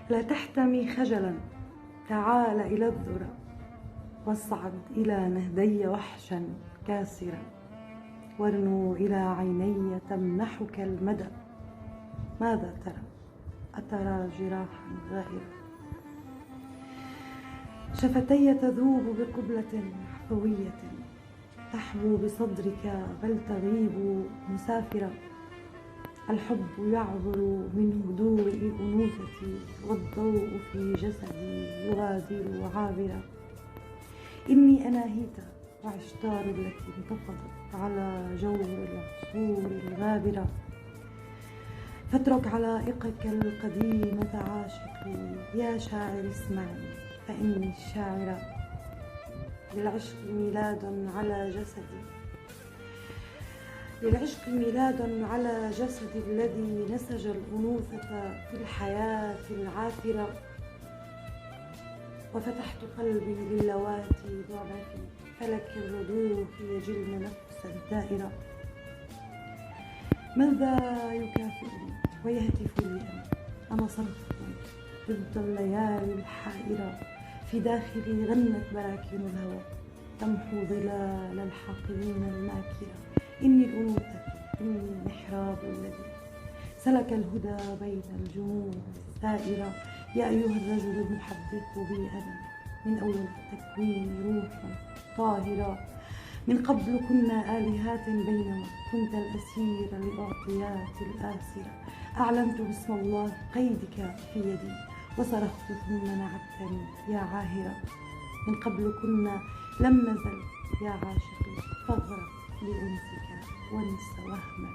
لا تحتمي خجلا، تعال إلى الذرى واصعد إلى نهدي وحشا كاسرا، وارنو إلى عيني تمنحك المدى. ماذا ترى؟ أترى جراحا غائرة؟ شفتي تذوب بقبلة عفوية، تحبو بصدرك بل تغيب مسافرة. الحب يعبر من هدوء أنوثتي، والضوء في جسدي يغادر عابرة. إني أناهيت وعشتار التي انتفضت على جور العصور الغابرة. فاترك علائقك القديمة عاشقي، يا شاعر اسمعني فإني الشاعرة. للعشق ميلاد على جسدي، للعشق ميلاد على جسدي الذي نسج الأنوثة في الحياة العاثرة. وفتحت قلبي للواتي ضعفي، فلك الردوح يجلن نفسا ثائرة. ماذا يكافئني ويهتف لي أنا صرخة ضد الليالي الحائرة. في داخلي غنت براكين الهوى تمحو ظلال الحاقدين الماكرة. إني الأنوثة، إني المحراب الذي سلك الهدى بين الجموع الثائرة. يا أيها الرجل المحدث بي أنا، من أول التكوين روح طاهرة. من قبل كنا آلهات بينما كنت الأسير للأعطيات الآسرة. أعلنت باسم الله قيدك في يدي، وصرخت ثم نعتني يا عاهرة. من قبل كنا لم نزل يا عاشقي، فاغرق بأنسك وانس وهما.